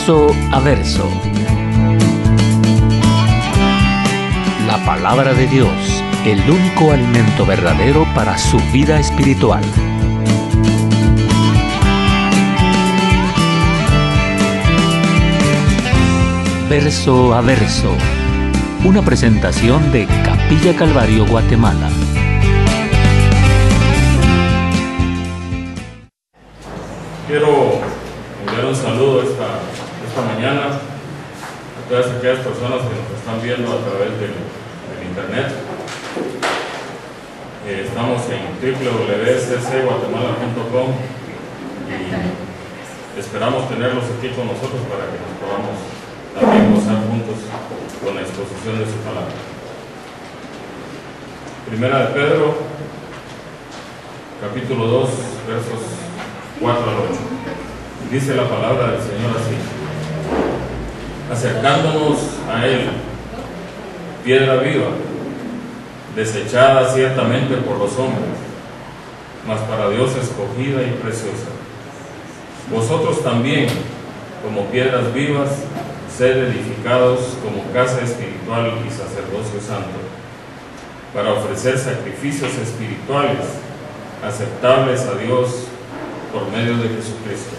Verso a verso. La palabra de Dios, el único alimento verdadero para su vida espiritual. Verso a verso. Una presentación de Capilla Calvario, Guatemala. Quiero enviar un saludo esta mañana a todas aquellas personas que nos están viendo a través del internet. Estamos en www.ccguatemala.com y esperamos tenerlos aquí con nosotros para que nos podamos también gozar juntos con la exposición de su palabra. Primera de Pedro, capítulo 2, versos 4 al 8. Dice la palabra del Señor así: acercándonos a Él, piedra viva, desechada ciertamente por los hombres, mas para Dios escogida y preciosa. Vosotros también, como piedras vivas, sed edificados como casa espiritual y sacerdocio santo, para ofrecer sacrificios espirituales aceptables a Dios por medio de Jesucristo.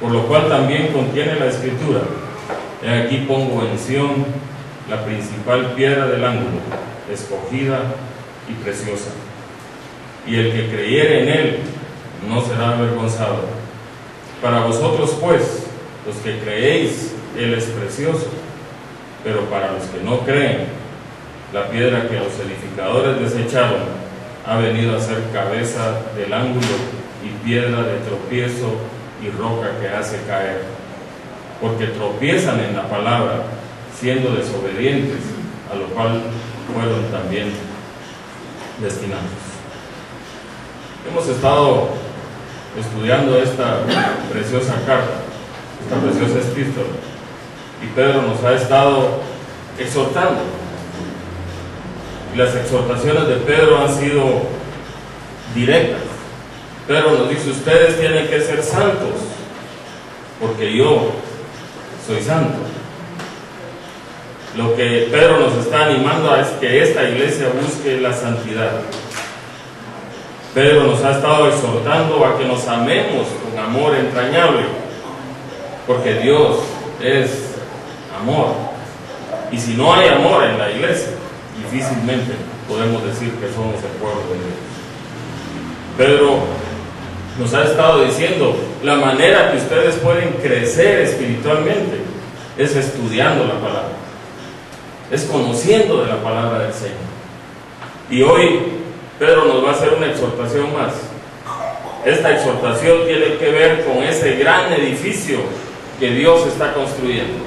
Por lo cual también contiene la Escritura: he aquí pongo en Sión la principal piedra del ángulo, escogida y preciosa, y el que creyere en Él no será avergonzado. Para vosotros pues, los que creéis, Él es precioso, pero para los que no creen, la piedra que los edificadores desecharon ha venido a ser cabeza del ángulo y piedra de tropiezo y roca que hace caer, porque tropiezan en la palabra, siendo desobedientes, a lo cual fueron también destinados. Hemos estado estudiando esta preciosa carta, esta preciosa epístola, y Pedro nos ha estado exhortando. Y las exhortaciones de Pedro han sido directas. Pedro nos dice: ustedes tienen que ser santos, porque yo soy santo. Lo que Pedro nos está animando es que esta iglesia busque la santidad. Pedro nos ha estado exhortando a que nos amemos con amor entrañable, porque Dios es amor. Y si no hay amor en la iglesia, difícilmente podemos decir que somos el pueblo de Dios. Pedro nos ha estado diciendo: la manera que ustedes pueden crecer espiritualmente es estudiando la palabra, es conociendo de la palabra del Señor. Y hoy Pedro nos va a hacer una exhortación más. Esta exhortación tiene que ver con ese gran edificio que Dios está construyendo.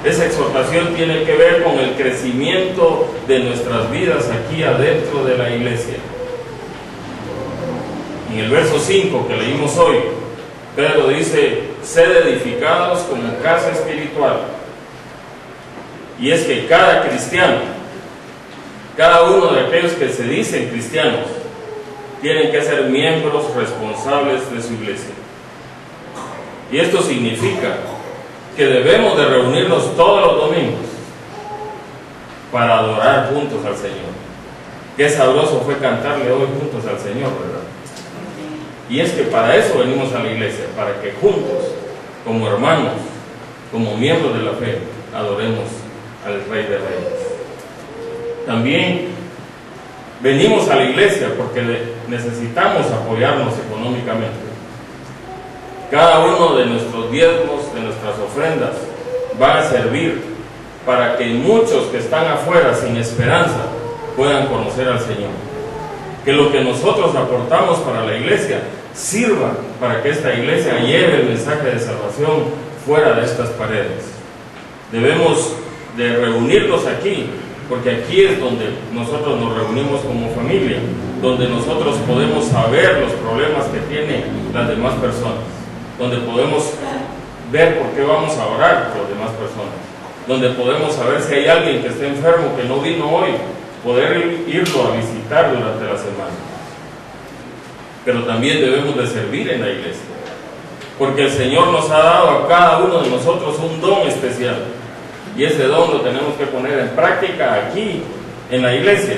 Esa exhortación tiene que ver con el crecimiento de nuestras vidas aquí adentro de la iglesia. En el verso 5 que leímos hoy, Pedro dice: sed edificados como casa espiritual. Y es que cada cristiano, cada uno de aquellos que se dicen cristianos, tienen que ser miembros responsables de su iglesia. Y esto significa que debemos de reunirnos todos los domingos para adorar juntos al Señor. Qué sabroso fue cantarle hoy juntos al Señor, ¿verdad? Y es que para eso venimos a la iglesia, para que juntos, como hermanos, como miembros de la fe, adoremos al Rey de Reyes. También venimos a la iglesia porque necesitamos apoyarnos económicamente. Cada uno de nuestros diezmos, de nuestras ofrendas, va a servir para que muchos que están afuera sin esperanza puedan conocer al Señor. Que lo que nosotros aportamos para la iglesia sirva para que esta iglesia lleve el mensaje de salvación fuera de estas paredes. Debemos de reunirnos aquí, porque aquí es donde nosotros nos reunimos como familia, donde nosotros podemos saber los problemas que tienen las demás personas, donde podemos ver por qué vamos a orar por las demás personas, donde podemos saber si hay alguien que esté enfermo, que no vino hoy, poder irlo a visitar durante la semana. Pero también debemos de servir en la iglesia. porque el Señor nos ha dado a cada uno de nosotros un don especial, y ese don lo tenemos que poner en práctica aquí en la iglesia,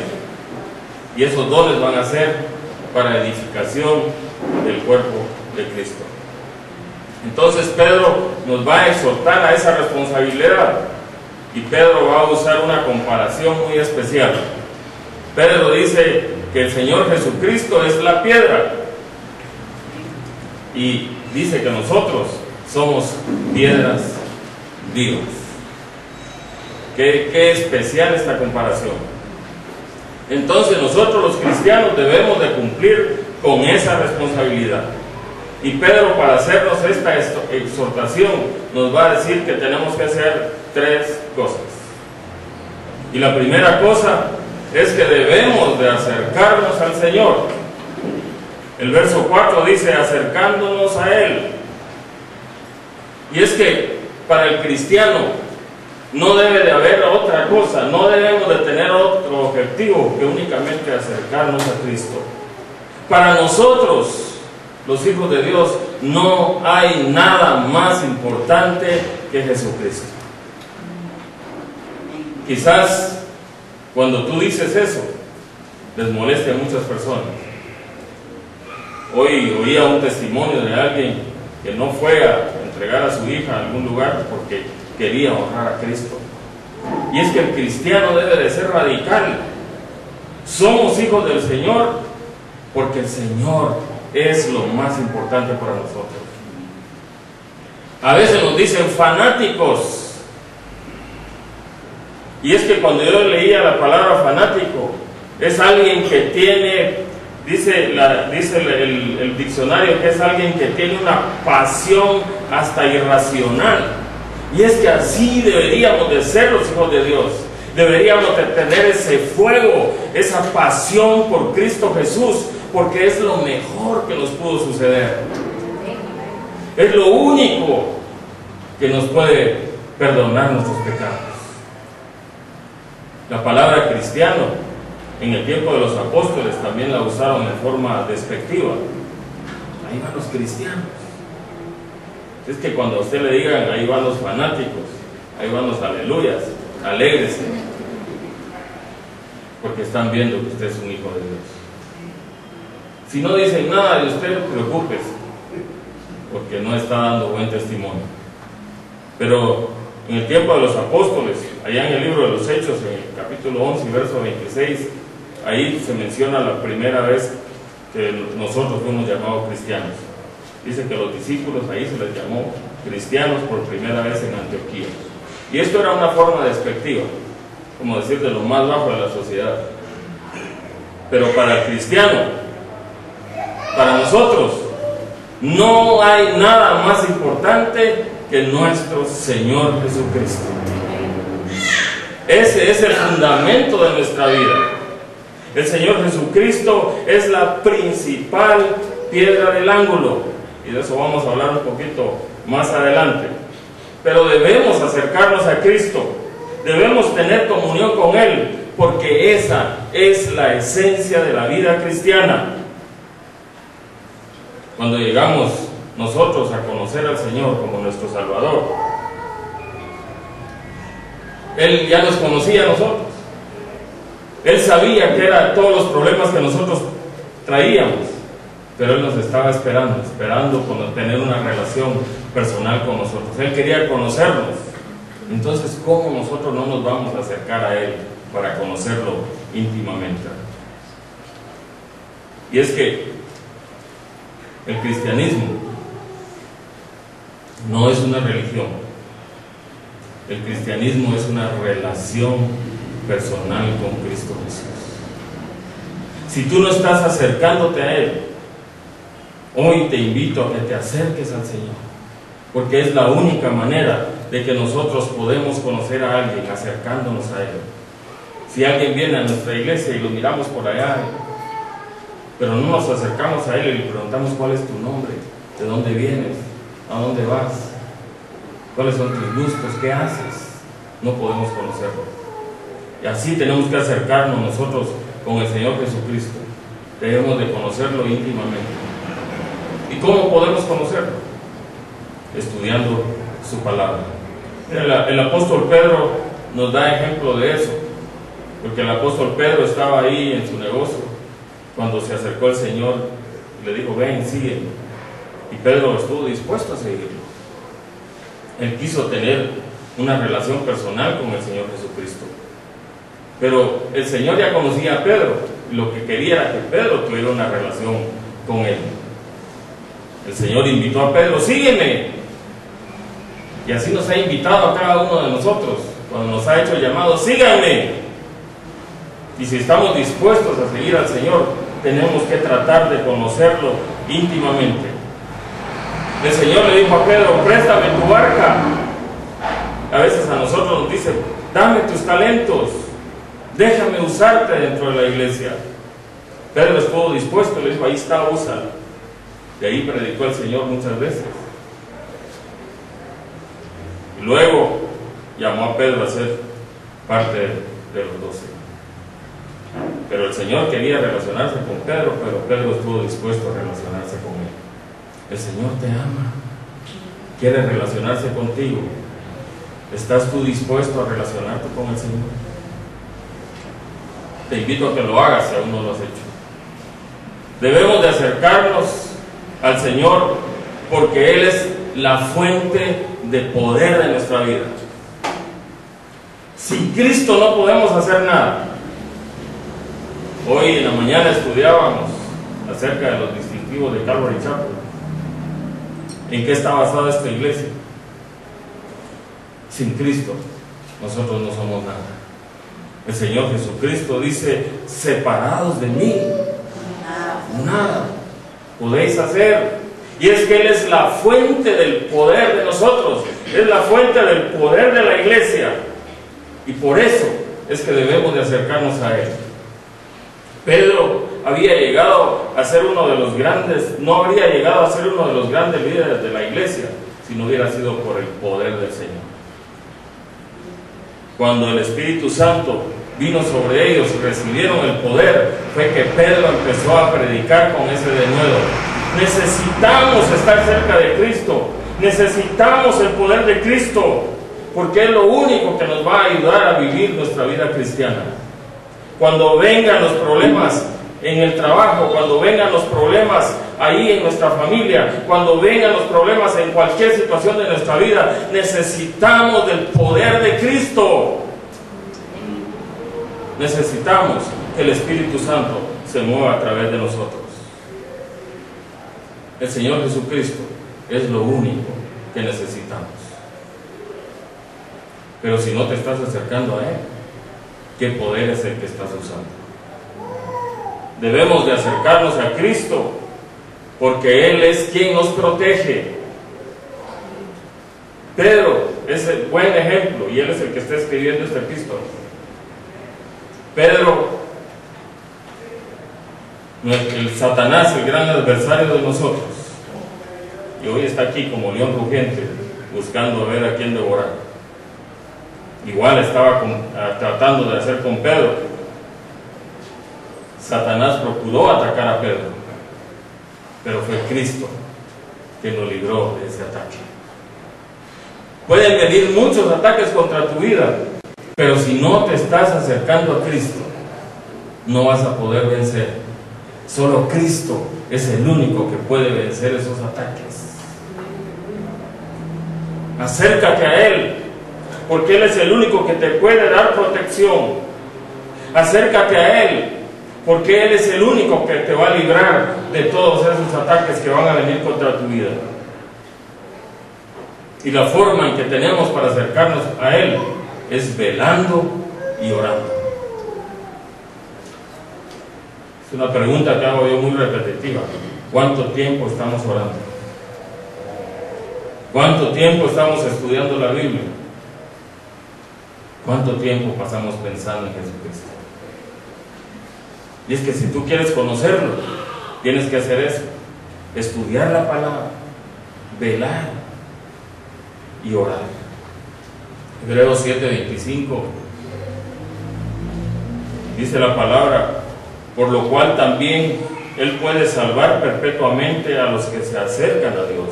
y esos dones van a ser para edificación del cuerpo de Cristo. Entonces Pedro nos va a exhortar a esa responsabilidad, y Pedro va a usar una comparación muy especial. Pedro dice que el Señor Jesucristo es la piedra, y dice que nosotros somos piedras vivas. Qué especial esta comparación. Entonces nosotros los cristianos debemos de cumplir con esa responsabilidad. Y Pedro, para hacernos esta exhortación, nos va a decir que tenemos que hacer 3 cosas. Y la primera cosa es que debemos de acercarnos al Señor. El verso 4 dice, acercándonos a Él. Y es que para el cristiano no debe de haber otra cosa, no debemos de tener otro objetivo que únicamente acercarnos a Cristo. Para nosotros, los hijos de Dios, no hay nada más importante que Jesucristo. Quizás cuando tú dices eso, les moleste a muchas personas. Hoy oía un testimonio de alguien que no fue a entregar a su hija a algún lugar porque quería honrar a Cristo. Y es que el cristiano debe de ser radical. Somos hijos del Señor porque el Señor es lo más importante para nosotros. A veces nos dicen fanáticos, y es que cuando yo leía la palabra fanático, es alguien que tiene, dice el diccionario, que es alguien que tiene una pasión hasta irracional. Y es que así deberíamos de ser los hijos de Dios. Deberíamos de tener ese fuego, esa pasión por Cristo Jesús, porque es lo mejor que nos pudo suceder. Es lo único que nos puede perdonar nuestros pecados. La palabra cristiano en el tiempo de los apóstoles también la usaron en forma despectiva. Ahí van los cristianos. Es que cuando a usted le digan ahí van los fanáticos, ahí van los aleluyas, alégrese, porque están viendo que usted es un hijo de Dios. Si no dicen nada de usted, preocúpese, porque no está dando buen testimonio. Pero en el tiempo de los apóstoles, allá en el libro de los Hechos, en el capítulo 11, verso 26, ahí se menciona la primera vez que nosotros fuimos llamados cristianos. Dice que los discípulos ahí se les llamó cristianos por primera vez en Antioquía. Y esto era una forma despectiva, como decir de lo más bajo de la sociedad. Pero para el cristiano, para nosotros, no hay nada más importante que nuestro Señor Jesucristo. Ese es el fundamento de nuestra vida. El Señor Jesucristo es la principal piedra del ángulo, y de eso vamos a hablar un poquito más adelante. Pero debemos acercarnos a Cristo, debemos tener comunión con Él, porque esa es la esencia de la vida cristiana. Cuando llegamos nosotros a conocer al Señor como nuestro Salvador, Él ya nos conocía a nosotros. Él sabía que eran todos los problemas que nosotros traíamos, pero Él nos estaba esperando tener una relación personal con nosotros. Él quería conocernos. Entonces, ¿cómo nosotros no nos vamos a acercar a Él para conocerlo íntimamente? Y es que el cristianismo no es una religión. El cristianismo es una relación personal con Cristo Jesús. Si tú no estás acercándote a Él, hoy te invito a que te acerques al Señor, porque es la única manera de que nosotros podemos conocer a alguien acercándonos a Él. Si alguien viene a nuestra iglesia y lo miramos por allá, pero no nos acercamos a Él y le preguntamos cuál es tu nombre, de dónde vienes, a dónde vas, cuáles son tus gustos, qué haces, no podemos conocerlo. Y así tenemos que acercarnos nosotros con el Señor Jesucristo. Debemos de conocerlo íntimamente. ¿Y cómo podemos conocerlo? estudiando su palabra. El apóstol Pedro nos da ejemplo de eso, porque el apóstol Pedro estaba ahí en su negocio cuando se acercó el Señor y le dijo: ven, sígueme. Y Pedro estuvo dispuesto a seguirlo. Él quiso tener una relación personal con el Señor Jesucristo, pero el Señor ya conocía a Pedro y lo que quería era que Pedro tuviera una relación con él. El Señor invitó a Pedro: sígueme. Y así nos ha invitado a cada uno de nosotros cuando nos ha hecho el llamado: síganme. Y si estamos dispuestos a seguir al Señor, tenemos que tratar de conocerlo íntimamente. El Señor le dijo a Pedro: préstame tu barca. A veces a nosotros nos dice: dame tus talentos, déjame usarte dentro de la iglesia. Pedro estuvo dispuesto, le dijo: ahí está, úsalo. De ahí predicó el Señor muchas veces. Y luego llamó a Pedro a ser parte de los 12. Pero el Señor quería relacionarse con Pedro, pero Pedro estuvo dispuesto a relacionarse con él. El Señor te ama, quiere relacionarse contigo. ¿Estás tú dispuesto a relacionarte con el Señor? Te invito a que lo hagas si aún no lo has hecho. Debemos de acercarnos al Señor porque Él es la fuente de poder de nuestra vida. Sin Cristo no podemos hacer nada. Hoy en la mañana estudiábamos acerca de los distintivos de Calvary Chapel. ¿En qué está basada esta iglesia? Sin Cristo nosotros no somos nada. El Señor Jesucristo dice: separados de mí, nada podéis hacer. Y es que Él es la fuente del poder de nosotros, es la fuente del poder de la iglesia, y por eso es que debemos de acercarnos a Él. Pedro había llegado a ser uno de los grandes, no habría llegado a ser uno de los grandes líderes de la iglesia si no hubiera sido por el poder del Señor. Cuando el Espíritu Santo vino sobre ellos y recibieron el poder, fue que Pedro empezó a predicar con ese denuedo. Necesitamos estar cerca de Cristo, necesitamos el poder de Cristo, porque es lo único que nos va a ayudar a vivir nuestra vida cristiana. Cuando vengan los problemas en el trabajo, cuando vengan los problemas ahí en nuestra familia, cuando vengan los problemas en cualquier situación de nuestra vida, necesitamos del poder de Cristo. Necesitamos que el Espíritu Santo se mueva a través de nosotros. El Señor Jesucristo es lo único que necesitamos. Pero si no te estás acercando a Él, ¿qué poder es el que estás usando? Debemos de acercarnos a Cristo, porque Él es quien nos protege. Pedro es el buen ejemplo, y él es el que está escribiendo esta epístola. Pedro, el Satanás, el gran adversario de nosotros, y hoy está aquí como león rugiente, buscando ver a quién devorar. Igual estaba tratando de hacer con Pedro. Satanás procuró atacar a Pedro, pero fue Cristo que lo libró de ese ataque. Pueden venir muchos ataques contra tu vida, pero si no te estás acercando a Cristo, no vas a poder vencer. Solo Cristo es el único que puede vencer esos ataques. Acércate a Él, porque Él es el único que te puede dar protección. Acércate a Él, porque Él es el único que te va a librar de todos esos ataques que van a venir contra tu vida. Y la forma en que tenemos para acercarnos a Él es velando y orando. Es una pregunta que hago yo muy repetitiva. ¿Cuánto tiempo estamos orando? ¿Cuánto tiempo estamos estudiando la Biblia? ¿Cuánto tiempo pasamos pensando en Jesucristo? Y es que si tú quieres conocerlo, tienes que hacer eso: estudiar la palabra, velar y orar. Hebreos 7:25 dice la palabra: por lo cual también Él puede salvar perpetuamente a los que se acercan a Dios.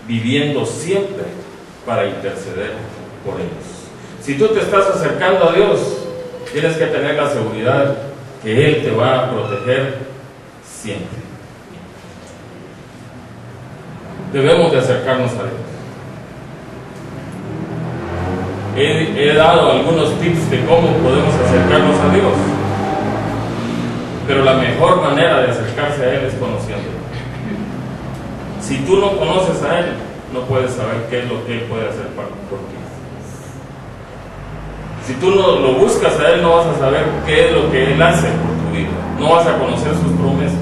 viviendo siempre para interceder por ellos. Si tú te estás acercando a Dios, tienes que tener la seguridad que Él te va a proteger siempre. Debemos de acercarnos a Dios. He dado algunos tips de cómo podemos acercarnos a Dios, pero la mejor manera de acercarse a Él es conociéndolo. Si tú no conoces a Él, no puedes saber qué es lo que Él puede hacer por ti. Si tú no lo buscas a Él, no vas a saber qué es lo que Él hace por tu vida. No vas a conocer sus promesas.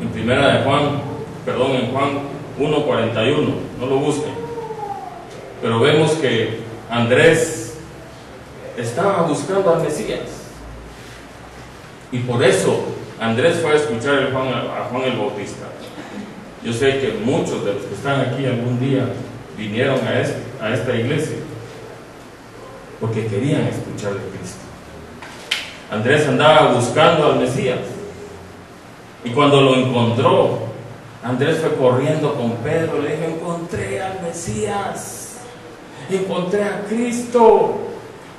En Juan 1:41, no lo busquen. Pero vemos que Andrés estaba buscando al Mesías. Y por eso Andrés fue a escuchar a Juan el Bautista. Yo sé que muchos de los que están aquí algún día vinieron a esta iglesia porque querían escuchar de Cristo. Andrés andaba buscando al Mesías, y cuando lo encontró, Andrés fue corriendo con Pedro, le dijo: encontré al Mesías, encontré a Cristo,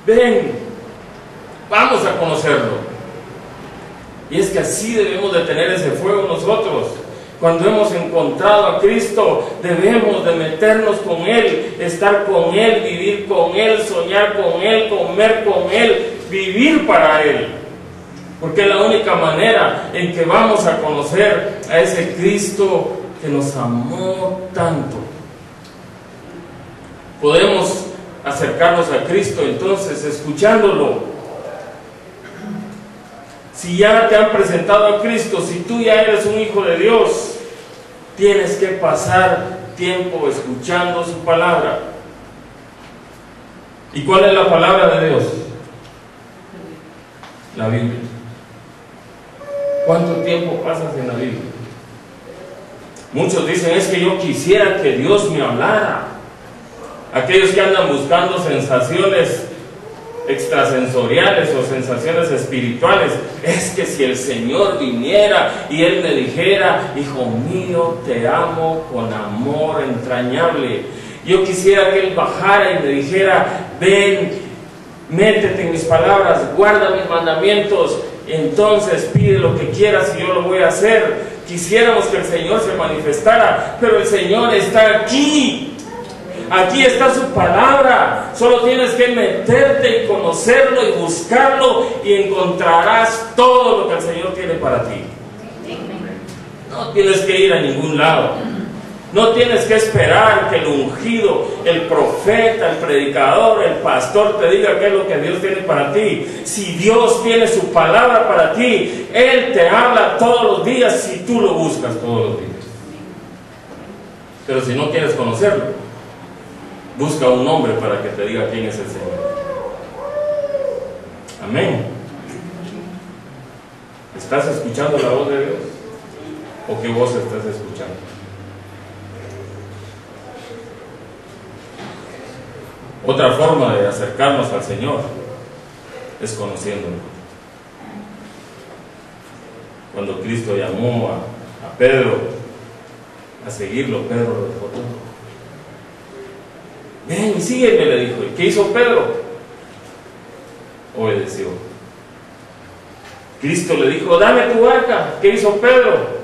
ven, vamos a conocerlo. Y es que así debemos de tener ese fuego nosotros. Cuando hemos encontrado a Cristo, debemos de meternos con Él, estar con Él, vivir con Él, soñar con Él, comer con Él, vivir para Él. Porque es la única manera en que vamos a conocer a ese Cristo que nos amó tanto. Podemos acercarnos a Cristo entonces escuchándolo. Si ya te han presentado a Cristo, si tú ya eres un hijo de Dios, tienes que pasar tiempo escuchando su palabra. ¿Y cuál es la palabra de Dios? La Biblia. ¿Cuánto tiempo pasas en la Biblia? Muchos dicen: es que yo quisiera que Dios me hablara. Aquellos que andan buscando sensaciones extrasensoriales o sensaciones espirituales, es que si el Señor viniera y Él me dijera: hijo mío, te amo con amor entrañable. Yo quisiera que Él bajara y me dijera: ven, métete en mis palabras, guarda mis mandamientos, entonces pide lo que quieras y yo lo voy a hacer. Quisiéramos que el Señor se manifestara, pero el Señor está aquí. Aquí está su palabra. Solo tienes que meterte y conocerlo y buscarlo, y encontrarás todo lo que el Señor tiene para ti. No tienes que ir a ningún lado. No tienes que esperar que el ungido, el profeta, el predicador, el pastor te diga qué es lo que Dios tiene para ti. Si Dios tiene su palabra para ti, Él te habla todos los días si tú lo buscas todos los días. Pero si no quieres conocerlo, busca un hombre para que te diga quién es el Señor. Amén. ¿Estás escuchando la voz de Dios? ¿O qué voz estás escuchando? Otra forma de acercarnos al Señor es conociéndolo. Cuando Cristo llamó a Pedro a seguirlo, Pedro lo dejó todo. Ven y sígueme, le dijo. ¿Y qué hizo Pedro? Obedeció. Cristo le dijo: dame tu barca. ¿Qué hizo Pedro?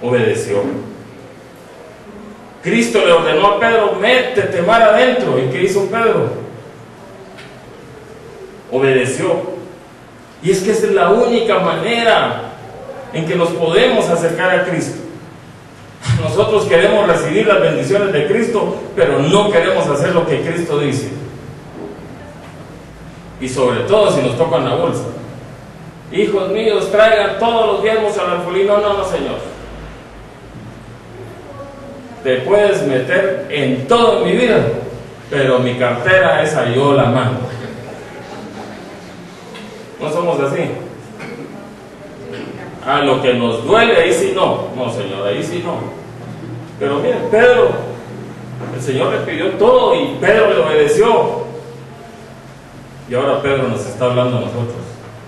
Obedeció. Cristo le ordenó a Pedro: métete mar adentro. ¿Y qué hizo Pedro? Obedeció. Y es que esa es la única manera en que nos podemos acercar a Cristo. Nosotros queremos recibir las bendiciones de Cristo, pero no queremos hacer lo que Cristo dice. Y sobre todo si nos tocan la bolsa. Hijos míos, traigan todos los diezmos al alfolí. No, Señor. Te puedes meter en todo en mi vida, pero mi cartera esa yo la mando. No somos así. A lo que nos duele, ahí sí no. No, Señor, ahí sí no. Pero miren, Pedro, el Señor le pidió todo y Pedro le obedeció. Y ahora Pedro nos está hablando a nosotros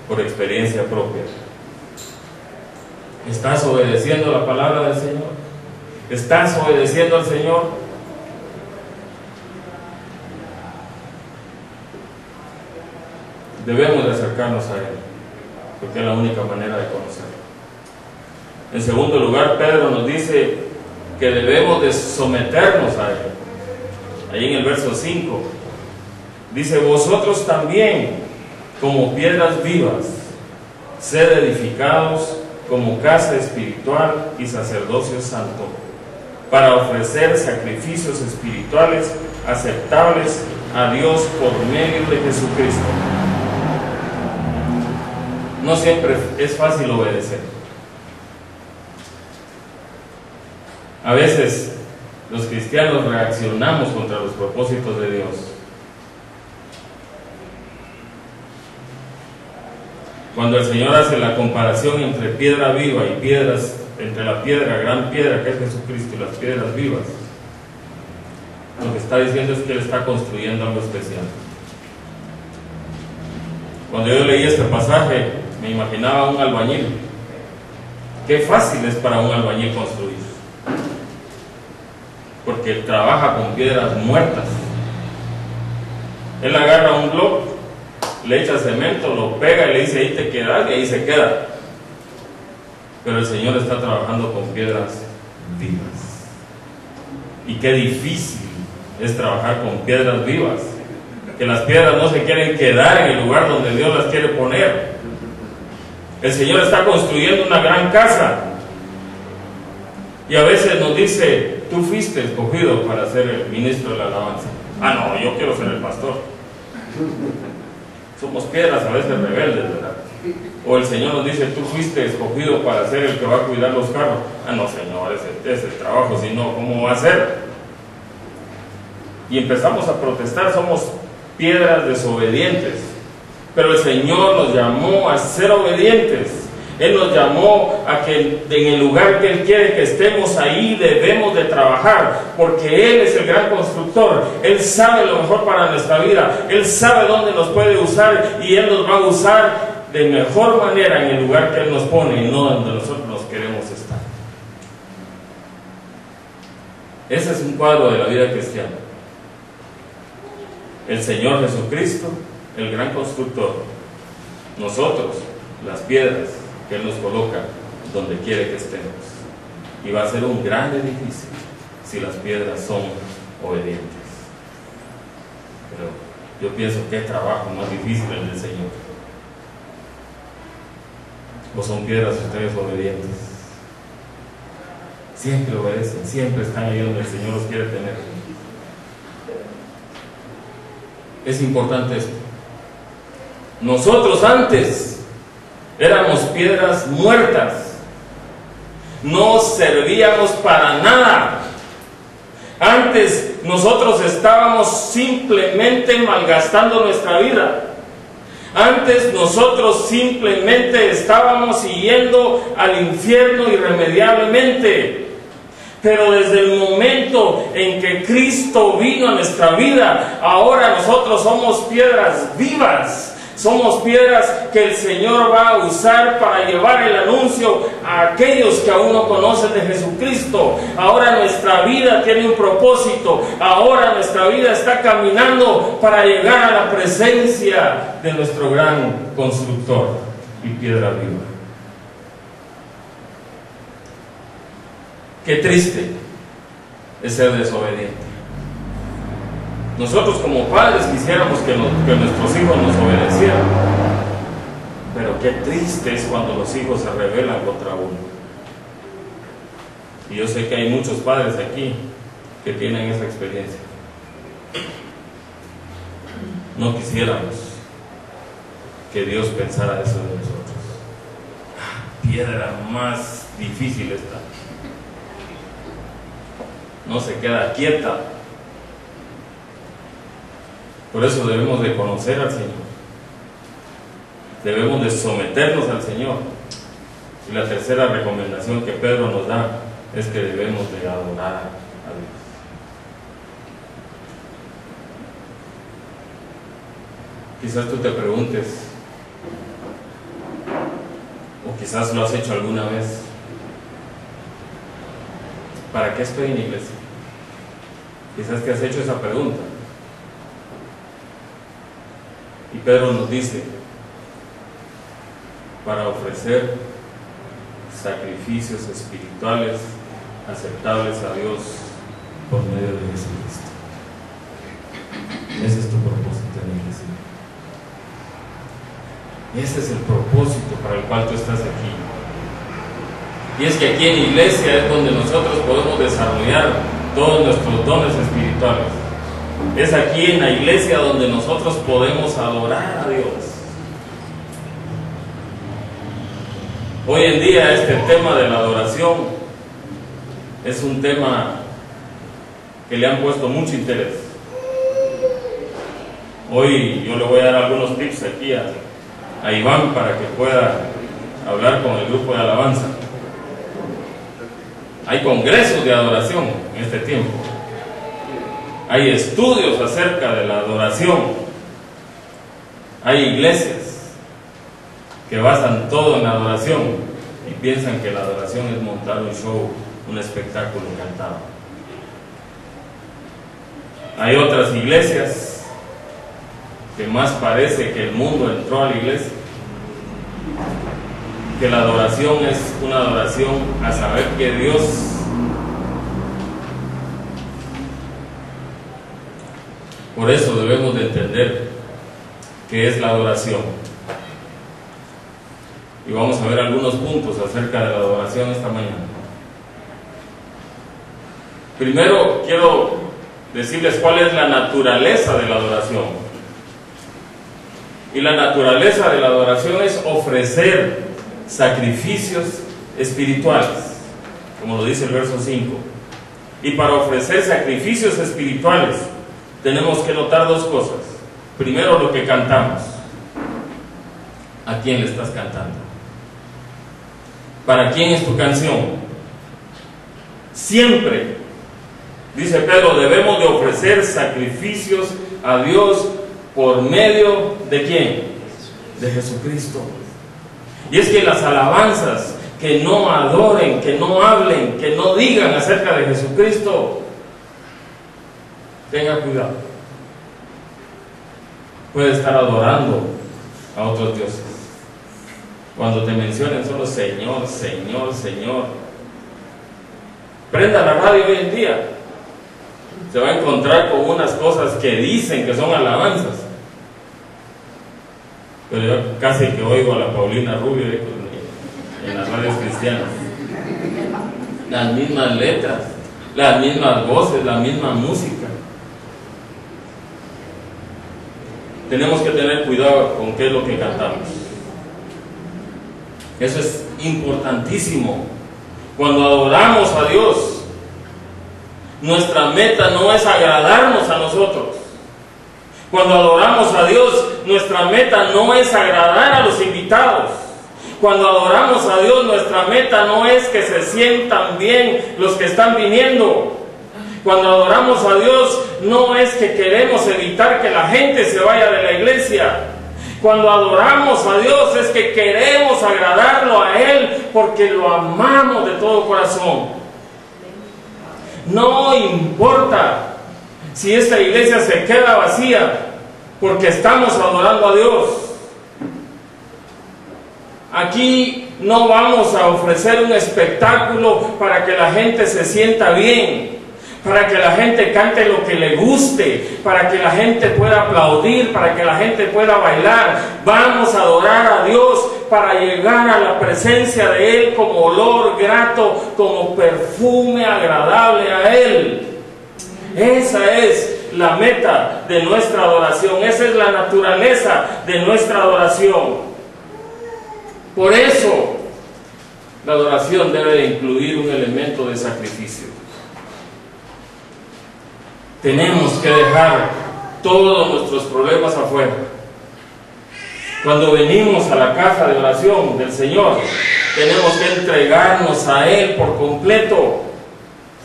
por experiencia propia. ¿Estás obedeciendo la palabra del Señor? ¿Estás obedeciendo al Señor? Debemos de acercarnos a Él, porque es la única manera de conocerlo. En segundo lugar, Pedro nos dice que debemos de someternos a Él. Ahí en el verso 5 dice: vosotros también, como piedras vivas, sed edificados como casa espiritual y sacerdocio santo, para ofrecer sacrificios espirituales aceptables a Dios por medio de Jesucristo. No siempre es fácil obedecer. A veces los cristianos reaccionamos contra los propósitos de Dios. Cuando el Señor hace la comparación entre piedra viva y piedras, entre la piedra, gran piedra que es Jesucristo, y las piedras vivas, lo que está diciendo es que Él está construyendo algo especial. Cuando yo leí este pasaje, me imaginaba un albañil. Qué fácil es para un albañil construir, porque trabaja con piedras muertas. Él agarra un bloque, le echa cemento, lo pega y le dice: ahí te quedas, y ahí se queda. Pero el Señor está trabajando con piedras vivas. Y qué difícil es trabajar con piedras vivas, que las piedras no se quieren quedar en el lugar donde Dios las quiere poner. El Señor está construyendo una gran casa, y a veces nos dice: tú fuiste escogido para ser el ministro de la alabanza. Ah, no, yo quiero ser el pastor. Somos piedras a veces rebeldes, ¿verdad? O el Señor nos dice: tú fuiste escogido para ser el que va a cuidar los carros. Ah, no, Señor, ese trabajo, si no, ¿cómo va a ser? Y empezamos a protestar. Somos piedras desobedientes, pero el Señor nos llamó a ser obedientes. Él nos llamó a que en el lugar que Él quiere que estemos, ahí debemos de trabajar, porque Él es el gran constructor. Él sabe lo mejor para nuestra vida. Él sabe dónde nos puede usar, y Él nos va a usar de mejor manera en el lugar que Él nos pone, y no donde nosotros nos queremos estar. Ese es un cuadro de la vida cristiana. El Señor Jesucristo, el gran constructor. Nosotros, las piedras que Él nos coloca donde quiere que estemos. Y va a ser un gran edificio si las piedras son obedientes. Pero yo pienso que es trabajo más difícil el del Señor. ¿O son piedras ustedes obedientes? Siempre obedecen, siempre están ahí donde el Señor los quiere tener. Es importante esto. Nosotros antes éramos piedras muertas, no servíamos para nada. Antes nosotros estábamos simplemente malgastando nuestra vida. Antes nosotros simplemente estábamos yendo al infierno irremediablemente. Pero desde el momento en que Cristo vino a nuestra vida, ahora nosotros somos piedras vivas. Somos piedras que el Señor va a usar para llevar el anuncio a aquellos que aún no conocen de Jesucristo. Ahora nuestra vida tiene un propósito. Ahora nuestra vida está caminando para llegar a la presencia de nuestro gran constructor y piedra viva. Qué triste es ser desobediente. Nosotros como padres quisiéramos que nuestros hijos nos obedecieran, pero qué triste es cuando los hijos se rebelan contra uno. Y yo sé que hay muchos padres aquí que tienen esa experiencia. No quisiéramos que Dios pensara eso de nosotros. Piedra más difícil está. No se queda quieta. Por eso debemos de conocer al Señor. Debemos de someternos al Señor. Y la tercera recomendación que Pedro nos da es que debemos de adorar a Dios. Quizás tú te preguntes, o quizás lo has hecho alguna vez: ¿para qué estoy en la iglesia? Quizás te has hecho esa pregunta. Y Pedro nos dice, para ofrecer sacrificios espirituales aceptables a Dios por medio de Jesucristo. Ese es tu propósito en la iglesia. Ese es el propósito para el cual tú estás aquí. Y es que aquí en la iglesia es donde nosotros podemos desarrollar todos nuestros dones espirituales. Es aquí en la iglesia donde nosotros podemos adorar a Dios. Hoy en día este tema de la adoración es un tema que le han puesto mucho interés. Hoy yo le voy a dar algunos tips aquí a Iván para que pueda hablar con el grupo de alabanza. Hay congresos de adoración en este tiempo. Hay estudios acerca de la adoración. Hay iglesias que basan todo en la adoración y piensan que la adoración es montar un show, un espectáculo cantado. Hay otras iglesias que más parece que el mundo entró a la iglesia, que la adoración es una adoración a saber que Dios por eso debemos de entender qué es la adoración. Y vamos a ver algunos puntos acerca de la adoración esta mañana. Primero quiero decirles cuál es la naturaleza de la adoración. Y la naturaleza de la adoración es ofrecer sacrificios espirituales, como lo dice el verso 5. Y para ofrecer sacrificios espirituales tenemos que notar dos cosas. Primero, lo que cantamos. ¿A quién le estás cantando? ¿Para quién es tu canción? Siempre, dice Pedro, debemos de ofrecer sacrificios a Dios por medio ¿de quién? De Jesucristo. Y es que las alabanzas que no adoren, que no hablen, que no digan acerca de Jesucristo, tenga cuidado. Puede estar adorando a otros dioses. Cuando te mencionen solo Señor, Señor, Señor. Prenda la radio hoy en día. Se va a encontrar con unas cosas que dicen que son alabanzas. Pero yo casi que oigo a la Paulina Rubio en las radios cristianas. Las mismas letras, las mismas voces, la misma música. Tenemos que tener cuidado con qué es lo que cantamos. Eso es importantísimo. Cuando adoramos a Dios, nuestra meta no es agradarnos a nosotros. Cuando adoramos a Dios, nuestra meta no es agradar a los invitados. Cuando adoramos a Dios, nuestra meta no es que se sientan bien los que están viniendo. Cuando adoramos a Dios, no es que queremos evitar que la gente se vaya de la iglesia. Cuando adoramos a Dios es que queremos agradarlo a Él porque lo amamos de todo corazón. No importa si esta iglesia se queda vacía porque estamos adorando a Dios. Aquí no vamos a ofrecer un espectáculo para que la gente se sienta bien, para que la gente cante lo que le guste, para que la gente pueda aplaudir, para que la gente pueda bailar. Vamos a adorar a Dios para llegar a la presencia de Él como olor grato, como perfume agradable a Él. Esa es la meta de nuestra adoración, esa es la naturaleza de nuestra adoración. Por eso, la adoración debe de incluir un elemento de sacrificio. Tenemos que dejar todos nuestros problemas afuera. Cuando venimos a la casa de oración del Señor, tenemos que entregarnos a Él por completo.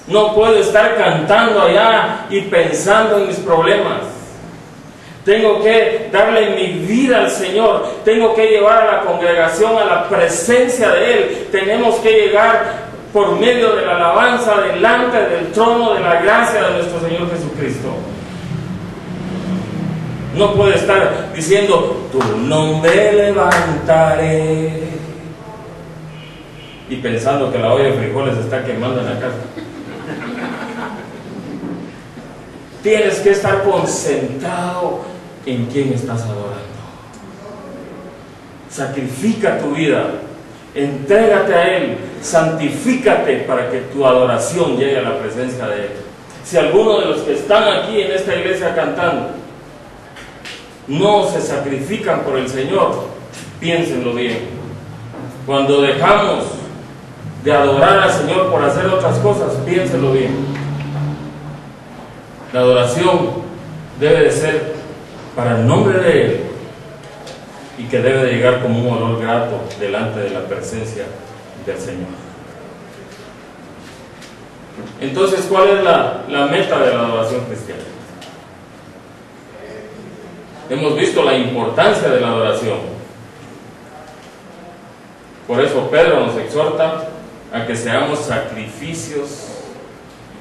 No puedo estar cantando allá y pensando en mis problemas. Tengo que darle mi vida al Señor. Tengo que llevar a la congregación a la presencia de Él. Tenemos que llegar por medio de la alabanza delante del trono de la gracia de nuestro Señor Jesucristo. No puede estar diciendo, tu nombre levantaré, y pensando que la olla de frijoles está quemando en la casa. Tienes que estar concentrado en quién estás adorando. Sacrifica tu vida, entrégate a Él, santifícate para que tu adoración llegue a la presencia de Él. Si alguno de los que están aquí en esta iglesia cantando no se sacrifican por el Señor, piénsenlo bien. Cuando dejamos de adorar al Señor por hacer otras cosas, piénsenlo bien. La adoración debe de ser para el nombre de Él, y que debe de llegar como un olor grato delante de la presencia del Señor. Entonces, ¿cuál es la meta de la adoración cristiana? Hemos visto la importancia de la adoración. Por eso Pedro nos exhorta a que seamos sacrificios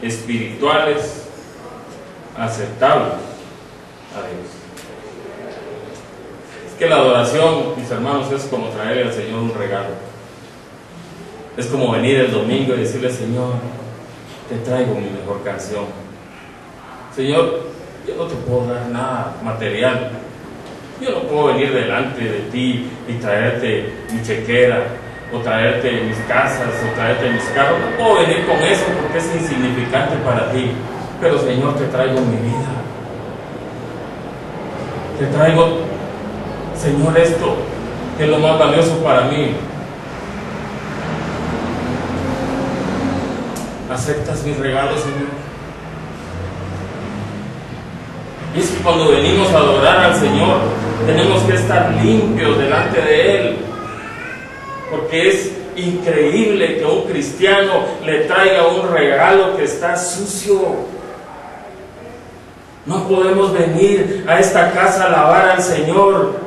espirituales aceptables a Dios. Es que la adoración, mis hermanos, es como traerle al Señor un regalo. Es como venir el domingo y decirle, Señor, te traigo mi mejor canción. Señor, yo no te puedo dar nada material. Yo no puedo venir delante de ti y traerte mi chequera, o traerte mis casas, o traerte mis carros. No puedo venir con eso porque es insignificante para ti. Pero Señor, te traigo mi vida. Te traigo, Señor, esto que es lo más valioso para mí. ¿Aceptas mis regalos, Señor? Y es que cuando venimos a adorar al Señor, tenemos que estar limpios delante de Él, porque es increíble que un cristiano le traiga un regalo que está sucio. No podemos venir a esta casa a alabar al Señor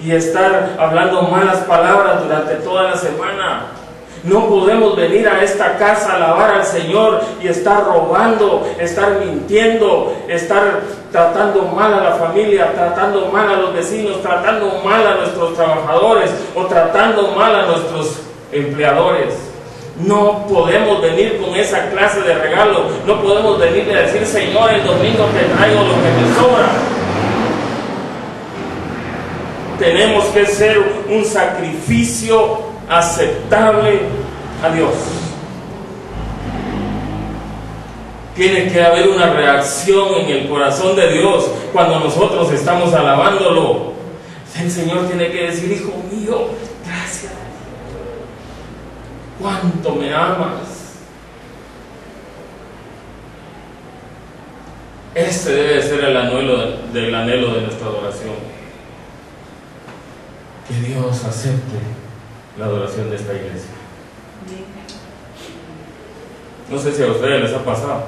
y estar hablando malas palabras durante toda la semana. No podemos venir a esta casa a alabar al Señor y estar robando, estar mintiendo, estar tratando mal a la familia, tratando mal a los vecinos, tratando mal a nuestros trabajadores o tratando mal a nuestros empleadores. No podemos venir con esa clase de regalo. No podemos venir a decir, Señor, el domingo te traigo lo que me sobra. Tenemos que ser un sacrificio aceptable a Dios. Tiene que haber una reacción en el corazón de Dios cuando nosotros estamos alabándolo. El Señor tiene que decir, hijo mío, gracias. ¿Cuánto me amas? Este debe ser el anhelo de nuestra adoración. Que Dios acepte la adoración de esta iglesia. No sé si a ustedes les ha pasado.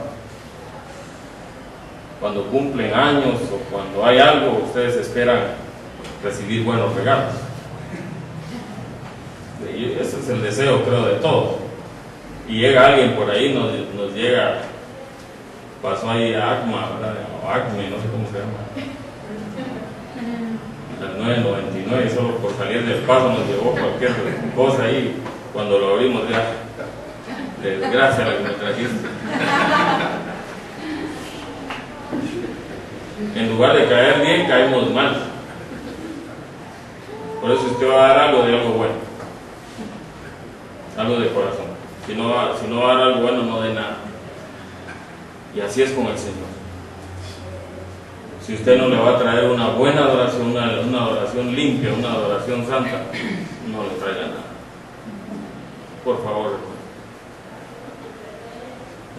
Cuando cumplen años o cuando hay algo, ustedes esperan recibir buenos regalos. Y ese es el deseo, creo, de todos. Y llega alguien por ahí, nos llega, pasó ahí a Acma, ¿verdad? O Acme, no sé cómo se llama. Las 9.99, solo por salir del paso nos llevó cualquier cosa ahí. Cuando lo abrimos, ya, desgracia la que me trajiste. En lugar de caer bien, caemos mal. Por eso usted va a dar algo de algo bueno, algo de corazón. Si no va a dar algo bueno, no dé nada. Y así es con el Señor. Si usted no le va a traer una buena adoración, una adoración limpia, una adoración santa, no le traiga nada. Por favor, hermano.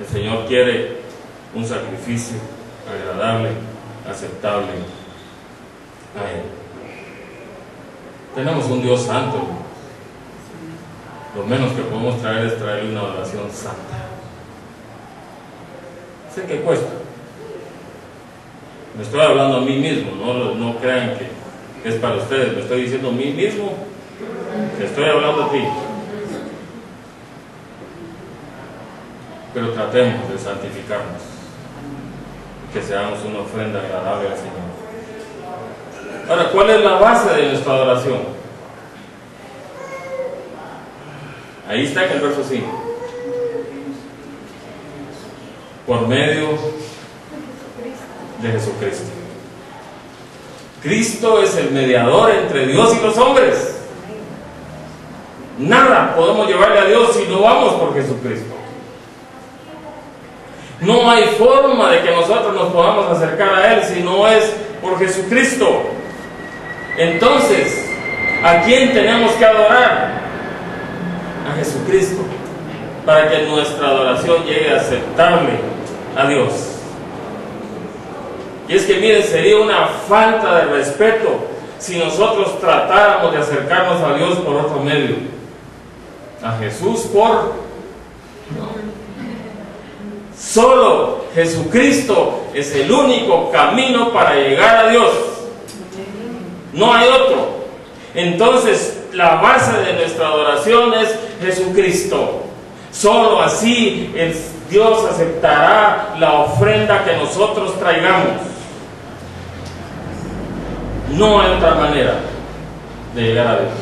El Señor quiere un sacrificio agradable, aceptable a Él. Tenemos un Dios santo. Lo menos que podemos traer es traerle una adoración santa. Sé que cuesta. Me estoy hablando a mí mismo, no crean que es para ustedes. Me estoy diciendo a mí mismo, te estoy hablando a ti. pero tratemos de santificarnos, que seamos una ofrenda agradable al Señor. Ahora, ¿cuál es la base de nuestra adoración? Ahí está en el verso 5. Por medio de Jesucristo. Cristo es el mediador entre Dios y los hombres. Nada podemos llevarle a Dios si no vamos por Jesucristo. No hay forma de que nosotros nos podamos acercar a Él si no es por Jesucristo. Entonces, ¿a quién tenemos que adorar? A Jesucristo, para que nuestra adoración llegue aceptable a Dios. Y es que miren, sería una falta de respeto si nosotros tratáramos de acercarnos a Dios por otro medio. A Jesús solo Jesucristo es el único camino para llegar a Dios. No hay otro. Entonces, la base de nuestra adoración es Jesucristo. Solo así Dios aceptará la ofrenda que nosotros traigamos. No hay otra manera de llegar a Dios.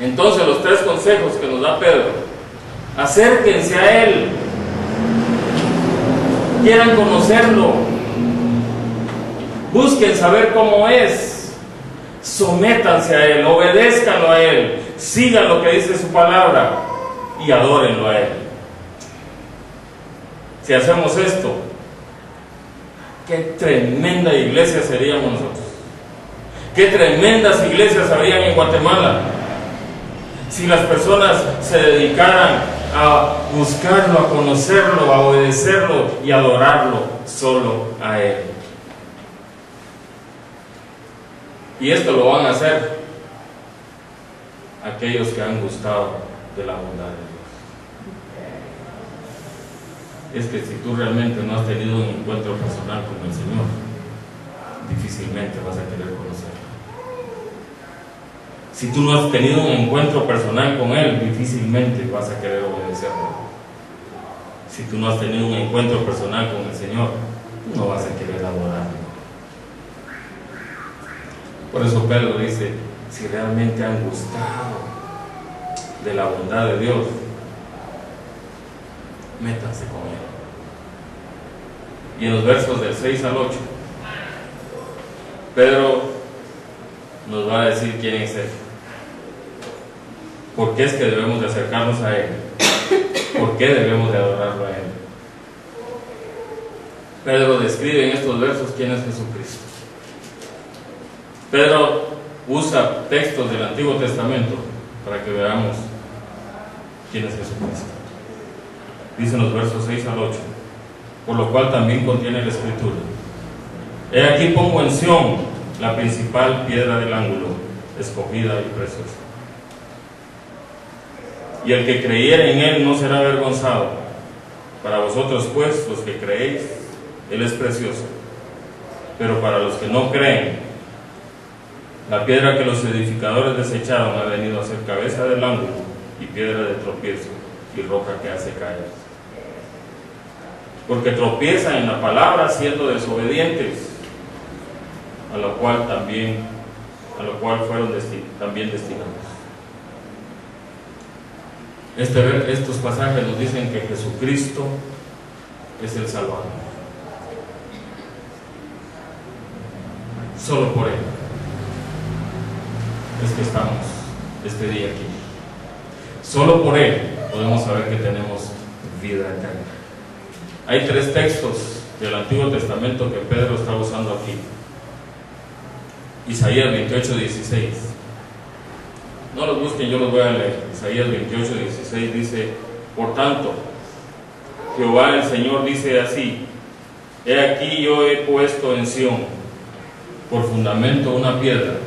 Entonces, los 3 consejos que nos da Pedro: acérquense a Él, quieran conocerlo, busquen saber cómo es, sométanse a Él, obedézcanlo a Él, sigan lo que dice su palabra y adórenlo a Él. Si hacemos esto, qué tremenda iglesia seríamos nosotros. Qué tremendas iglesias habrían en Guatemala si las personas se dedicaran a buscarlo, a conocerlo, a obedecerlo y adorarlo solo a Él. Y esto lo van a hacer aquellos que han gustado de la bondad de Dios. Es que si tú realmente no has tenido un encuentro personal con el Señor, difícilmente vas a querer conocerlo. Si tú no has tenido un encuentro personal con Él, difícilmente vas a querer obedecerlo. Si tú no has tenido un encuentro personal con el Señor, no vas a querer adorarlo. Por eso Pedro dice: si realmente han gustado de la bondad de Dios, métanse con Él. Y en los versos del 6 al 8, Pedro nos va a decir quién es Él. ¿Por qué es que debemos de acercarnos a Él? ¿Por qué debemos de adorarlo a Él? Pedro describe en estos versos quién es Jesucristo. Pedro usa textos del Antiguo Testamento para que veamos quién es Jesucristo. Dicen los versos 6 al 8: por lo cual también contiene la Escritura: he aquí pongo en Sión la principal piedra del ángulo, escogida y preciosa. Y el que creyere en Él no será avergonzado. Para vosotros pues, los que creéis, Él es precioso. Pero para los que no creen, la piedra que los edificadores desecharon ha venido a ser cabeza del ángulo y piedra de tropiezo y roca que hace caer. Porque tropiezan en la palabra siendo desobedientes, a lo cual fueron también destinados. Estos pasajes nos dicen que Jesucristo es el Salvador. Solo por Él es que estamos este día aquí. Solo por Él podemos saber que tenemos vida eterna. Hay 3 textos del Antiguo Testamento que Pedro está usando aquí. Isaías 28:16. No los busquen, yo los voy a leer. Isaías 28:16 dice: por tanto, Jehová el Señor dice así: he aquí yo he puesto en Sión por fundamento una piedra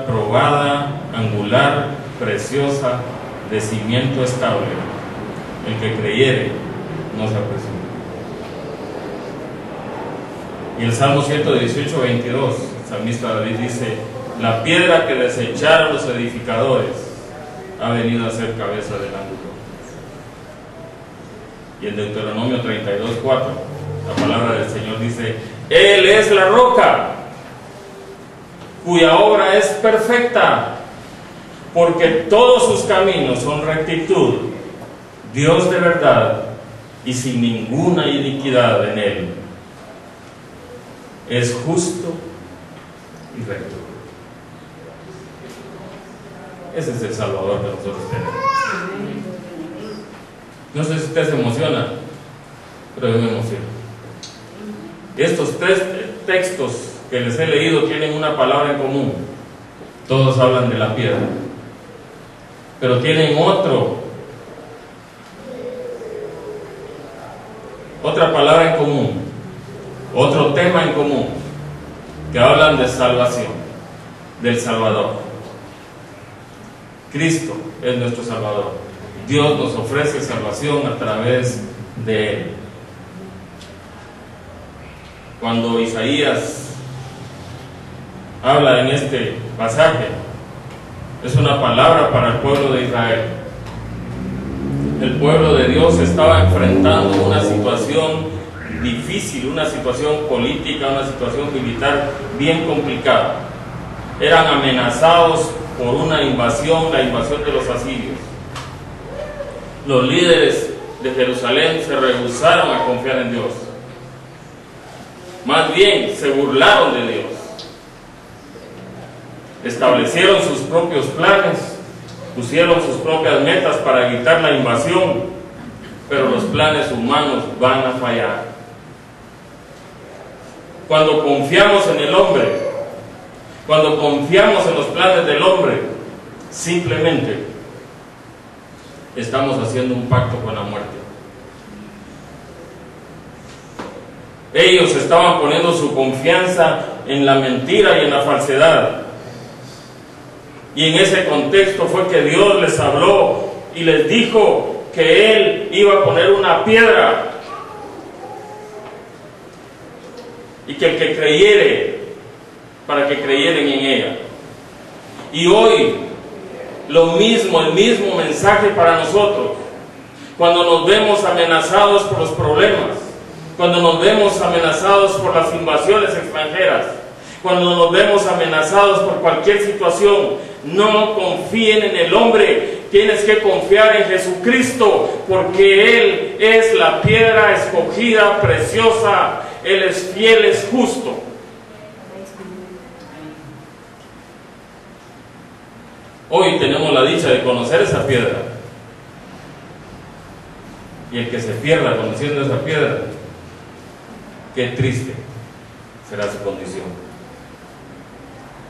probada, angular, preciosa, de cimiento estable. El que creyere no se apresure. Y el Salmo 118:22, el salmista David dice: la piedra que desecharon los edificadores ha venido a ser cabeza del ángulo. Y en Deuteronomio 32:4, la palabra del Señor dice: Él es la roca, cuya obra es perfecta, porque todos sus caminos son rectitud, Dios de verdad y sin ninguna iniquidad en él. Es justo y recto. Ese es el Salvador que nosotros tenemos. No sé si usted se emociona, pero yo me emociono. Estos tres textos que les he leído tienen una palabra en común. Todos hablan de la piedra, pero tienen otra palabra en común, otro tema en común, que hablan de salvación, del Salvador. Cristo es nuestro Salvador. Dios nos ofrece salvación a través de Él. Cuando Isaías habla en este pasaje, es una palabra para el pueblo de Israel. El pueblo de Dios estaba enfrentando una situación difícil, una situación política, una situación militar bien complicada. Eran amenazados por una invasión, la invasión de los asirios. Los líderes de Jerusalén se rehusaron a confiar en Dios. Más bien, se burlaron de Dios. Establecieron sus propios planes, pusieron sus propias metas para evitar la invasión, pero los planes humanos van a fallar. Cuando confiamos en el hombre, cuando confiamos en los planes del hombre, simplemente estamos haciendo un pacto con la muerte. Ellos estaban poniendo su confianza en la mentira y en la falsedad. Y en ese contexto fue que Dios les habló y les dijo que Él iba a poner una piedra y que el que creyere, para que creyeran en ella. Y hoy lo mismo, el mismo mensaje para nosotros. Cuando nos vemos amenazados por los problemas, cuando nos vemos amenazados por las invasiones extranjeras, cuando nos vemos amenazados por cualquier situación, no confíen en el hombre, tienes que confiar en Jesucristo, porque Él es la piedra escogida, preciosa, Él es fiel, es justo. Hoy tenemos la dicha de conocer esa piedra, y el que se pierda conociendo esa piedra, qué triste será su condición.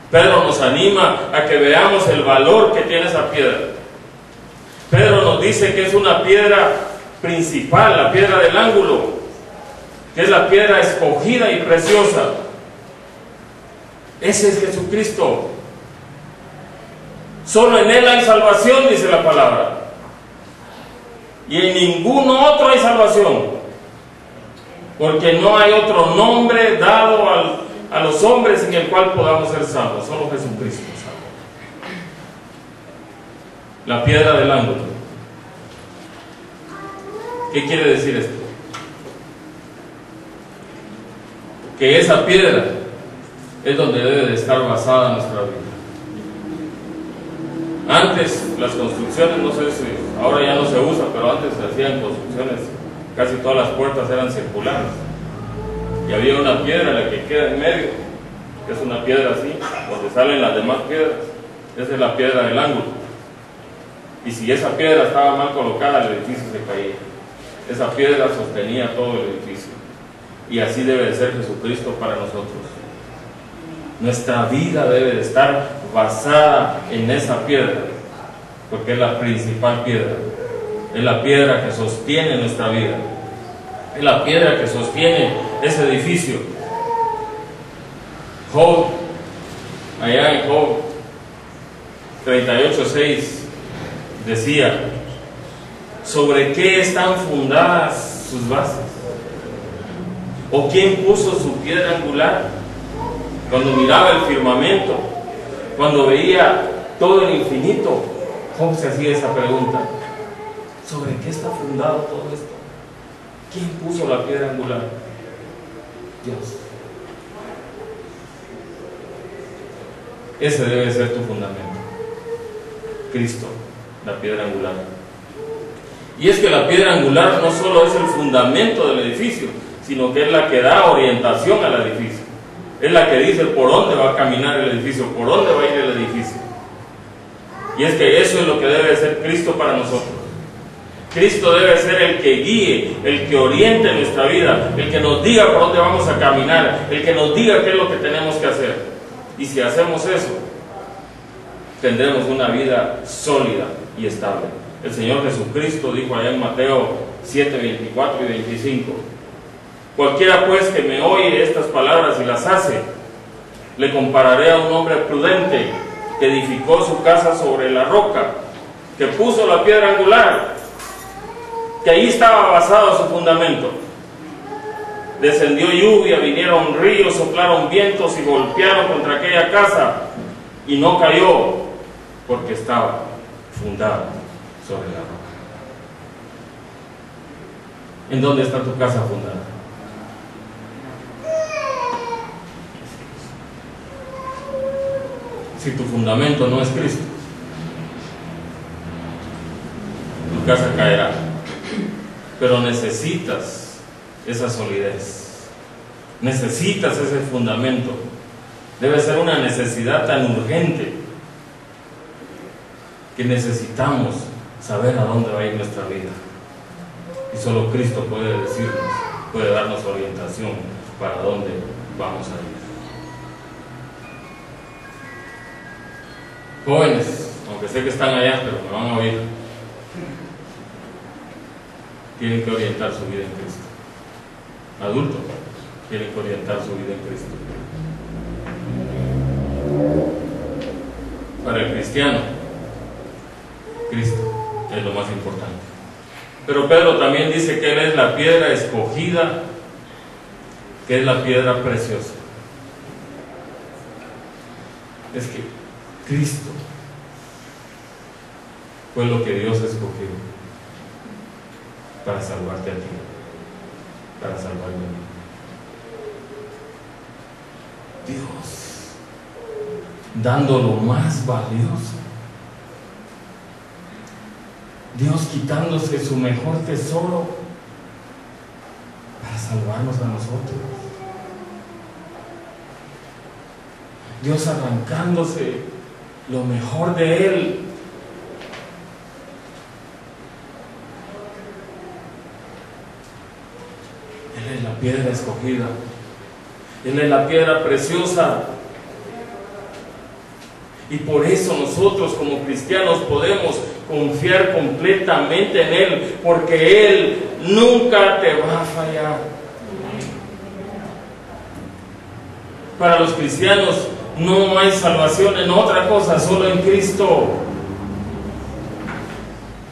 Pedro nos anima a que veamos el valor que tiene esa piedra. Pedro nos dice que es una piedra principal, la piedra del ángulo, que es la piedra escogida y preciosa. Ese es Jesucristo. Solo en Él hay salvación, dice la palabra. Y en ninguno otro hay salvación, porque no hay otro nombre dado a los hombres en el cual podamos ser salvos. Solo Jesucristo es salvo. La piedra del ángulo. ¿Qué quiere decir esto? Que esa piedra es donde debe de estar basada nuestra vida. Antes las construcciones, no sé si ahora ya no se usa, pero antes se hacían construcciones, casi todas las puertas eran circulares. Y había una piedra, la que queda en medio, que es una piedra así, donde salen las demás piedras. Esa es la piedra del ángulo. Y si esa piedra estaba mal colocada, el edificio se caía. Esa piedra sostenía todo el edificio. Y así debe de ser Jesucristo para nosotros. Nuestra vida debe de estar basada en esa piedra, porque es la principal piedra. Es la piedra que sostiene nuestra vida. Es la piedra que sostiene ese edificio. Job, allá en Job 38:6 decía: ¿sobre qué están fundadas sus bases? ¿O quién puso su piedra angular? Cuando miraba el firmamento, cuando veía todo el infinito, Job se hacía esa pregunta: ¿sobre qué está fundado todo esto? ¿Quién puso la piedra angular? Dios. Ese debe ser tu fundamento. Cristo, la piedra angular. Y es que la piedra angular no solo es el fundamento del edificio, sino que es la que da orientación al edificio. Es la que dice por dónde va a caminar el edificio, por dónde va a ir el edificio. Y es que eso es lo que debe ser Cristo para nosotros. Cristo debe ser el que guíe, el que oriente nuestra vida, el que nos diga por dónde vamos a caminar, el que nos diga qué es lo que tenemos que hacer. Y si hacemos eso, tendremos una vida sólida y estable. El Señor Jesucristo dijo allá en Mateo 7, 24 y 25: cualquiera pues que me oye estas palabras y las hace, le compararé a un hombre prudente que edificó su casa sobre la roca, que puso la piedra angular, que ahí estaba basado su fundamento. Descendió lluvia, vinieron ríos, soplaron vientos y golpearon contra aquella casa, y no cayó, porque estaba fundada sobre la roca. ¿En dónde está tu casa fundada? Si tu fundamento no es Cristo, tu casa caerá. Pero necesitas esa solidez, necesitas ese fundamento. Debe ser una necesidad tan urgente que necesitamos saber a dónde va a ir nuestra vida. Y solo Cristo puede decirnos, puede darnos orientación para dónde vamos a ir. Jóvenes, aunque sé que están allá, pero me van a oír, tienen que orientar su vida en Cristo. Adultos tienen que orientar su vida en Cristo. Para el cristiano, Cristo es lo más importante. Pero Pedro también dice que Él es la piedra escogida, que es la piedra preciosa. Es que Cristo fue lo que Dios escogió para salvarte a ti, para salvarme a mí. Dios dando lo más valioso, Dios quitándose su mejor tesoro para salvarnos a nosotros, Dios arrancándose lo mejor de Él. Él es la piedra escogida, Él es la piedra preciosa. Y por eso nosotros como cristianos podemos confiar completamente en Él, porque Él nunca te va a fallar. Para los cristianos no hay salvación en otra cosa, solo en Cristo.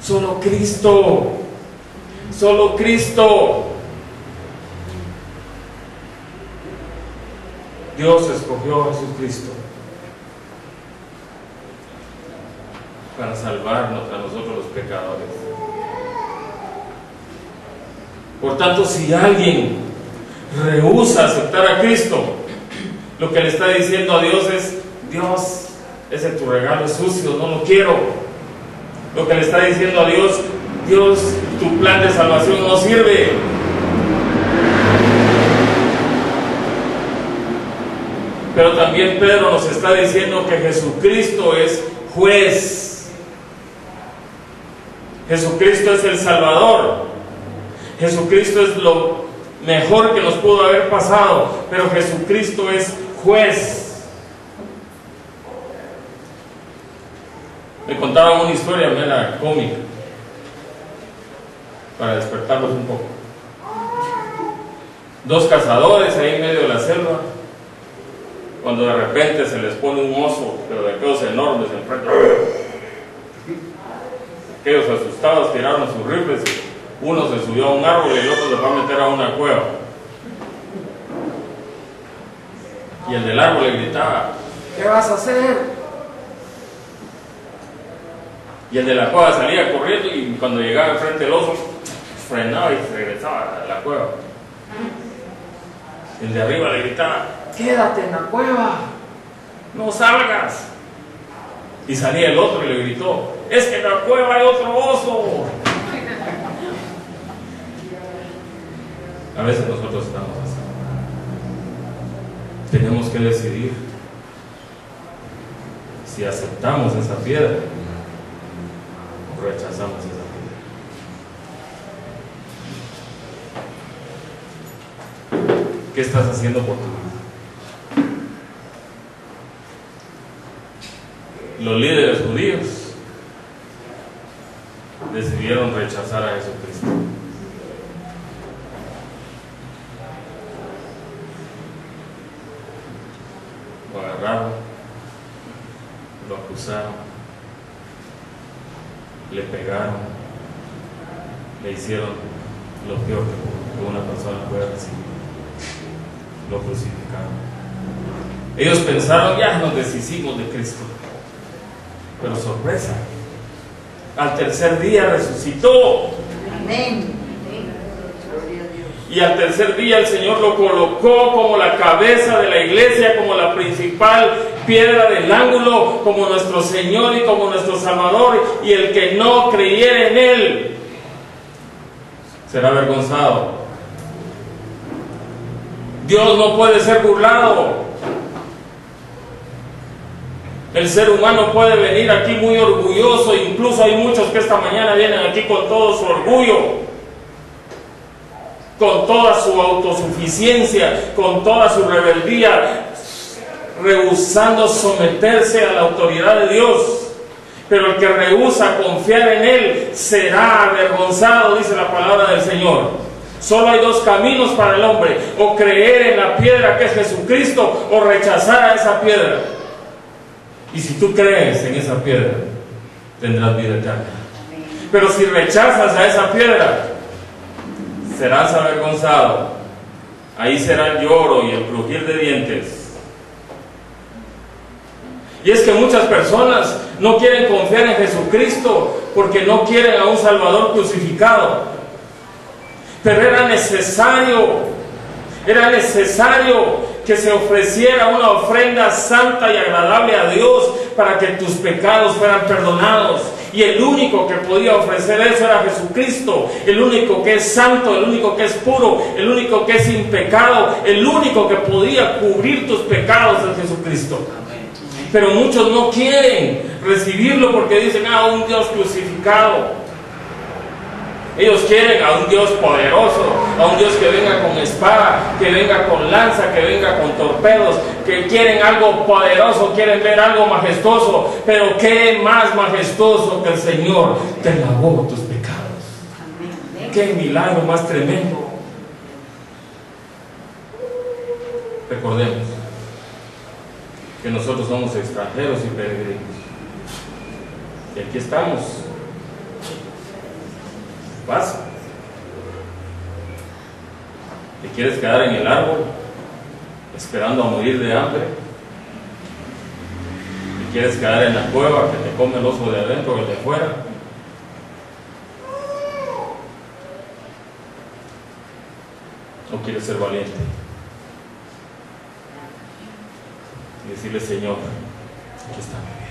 Solo Cristo. Solo Cristo. Dios escogió a Jesucristo para salvarnos a nosotros los pecadores. Por tanto, si alguien rehúsa aceptar a Cristo, lo que le está diciendo a Dios es: Dios, ese tu regalo es sucio, no lo quiero. Lo que le está diciendo a Dios: Dios, tu plan de salvación no sirve. Pero también Pedro nos está diciendo que Jesucristo es juez. Jesucristo es el Salvador. Jesucristo es lo mejor que nos pudo haber pasado, pero Jesucristo es juez. Me contaban una historia mera cómica para despertarlos un poco. Dos cazadores ahí en medio de la selva, cuando de repente se les pone un oso, pero de aquellos enormes enfrente. Aquellos asustados tiraron sus rifles, uno se subió a un árbol y el otro se fue a meter a una cueva. Y el del árbol le gritaba: ¿qué vas a hacer? Y el de la cueva salía corriendo, y cuando llegaba enfrente del oso, frenaba y se regresaba a la cueva. El de arriba le gritaba: quédate en la cueva, no salgas. Y salía el otro y le gritó: es que en la cueva hay otro oso. A veces nosotros estamos así. Tenemos que decidir si aceptamos esa piedra o rechazamos esa piedra. ¿Qué estás haciendo por tu vida? Los líderes judíos decidieron rechazar a Jesucristo. Lo agarraron, lo acusaron, le pegaron, le hicieron lo peor que una persona puede recibir. Lo crucificaron. Ellos pensaron: ya nos deshicimos de Cristo. Pero sorpresa, al tercer día resucitó. Amén. Y al tercer día el Señor lo colocó como la cabeza de la iglesia, como la principal piedra del ángulo, como nuestro Señor y como nuestro Salvador. Y el que no creyere en Él será avergonzado. Dios no puede ser burlado. El ser humano puede venir aquí muy orgulloso, incluso hay muchos que esta mañana vienen aquí con todo su orgullo, con toda su autosuficiencia, con toda su rebeldía, rehusando someterse a la autoridad de Dios. Pero el que rehúsa confiar en Él será avergonzado, dice la palabra del Señor. Solo hay dos caminos para el hombre: o creer en la piedra que es Jesucristo, o rechazar a esa piedra. Y si tú crees en esa piedra, tendrás vida eterna. Pero si rechazas a esa piedra, serás avergonzado. Ahí será el lloro y el crujir de dientes. Y es que muchas personas no quieren confiar en Jesucristo porque no quieren a un Salvador crucificado. Pero era necesario que se ofreciera una ofrenda santa y agradable a Dios para que tus pecados fueran perdonados. Y el único que podía ofrecer eso era Jesucristo, el único que es santo, el único que es puro, el único que es sin pecado, el único que podía cubrir tus pecados es Jesucristo. Pero muchos no quieren recibirlo porque dicen: un Dios crucificado. Ellos quieren a un Dios poderoso, a un Dios que venga con espada, que venga con lanza, que venga con torpedos, que quieren algo poderoso, quieren ver algo majestuoso. Pero qué más majestuoso que el Señor te lavó tus pecados. Qué milagro más tremendo. Recordemos que nosotros somos extranjeros y peregrinos, y aquí estamos. Vas. ¿Te quieres quedar en el árbol esperando a morir de hambre? ¿Te quieres quedar en la cueva que te come el oso de adentro o el de afuera? ¿O quieres ser valiente y decirle: Señor, aquí está mi vida?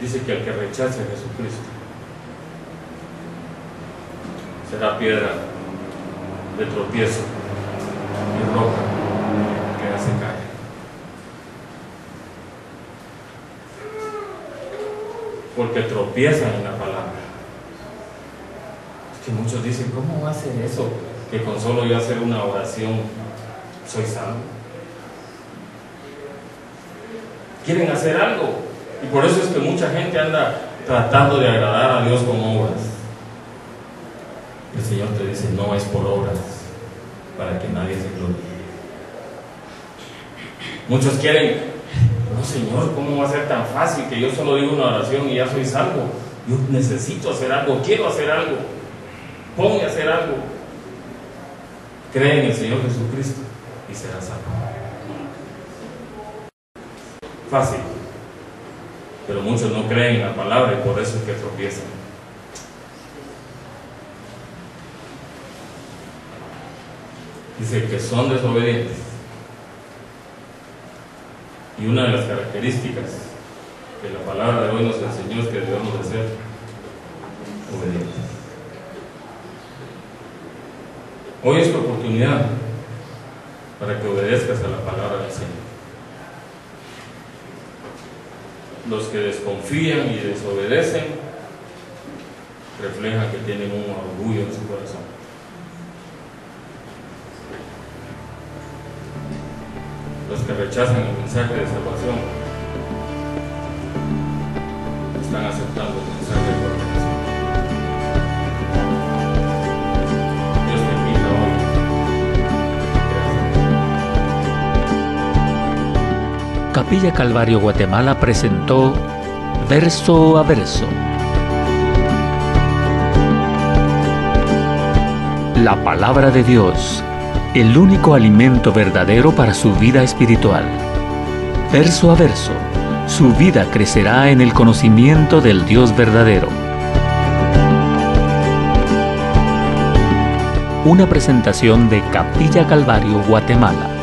Dice que el que rechace a Jesucristo será piedra de tropiezo y roca que hace caer. Porque tropiezan en la palabra. Es que muchos dicen: ¿cómo va a ser eso? Que con solo yo hacer una oración soy salvo. Quieren hacer algo. Y por eso es que mucha gente anda tratando de agradar a Dios con obras. El Señor te dice: no es por obras, para que nadie se gloríe. Muchos quieren: no, Señor, ¿cómo va a ser tan fácil que yo solo digo una oración y ya soy salvo? Yo necesito hacer algo, quiero hacer algo. Ponme a hacer algo. Cree en el Señor Jesucristo y serás salvo. Fácil. pero muchos no creen en la palabra y por eso es que tropiezan. Dice que son desobedientes. Y una de las características que la palabra de hoy nos enseñó es que debemos de ser obedientes. Hoy es tu oportunidad para que obedezcas a la palabra del Señor. Los que desconfían y desobedecen reflejan que tienen un orgullo en su corazón. Los que rechazan el mensaje de salvación están aceptando el mensaje de condenación. Dios te invita hoy. Capilla Calvario Guatemala presentó Verso a Verso. La palabra de Dios, el único alimento verdadero para su vida espiritual. Verso a verso, su vida crecerá en el conocimiento del Dios verdadero. Una presentación de Capilla Calvario Guatemala.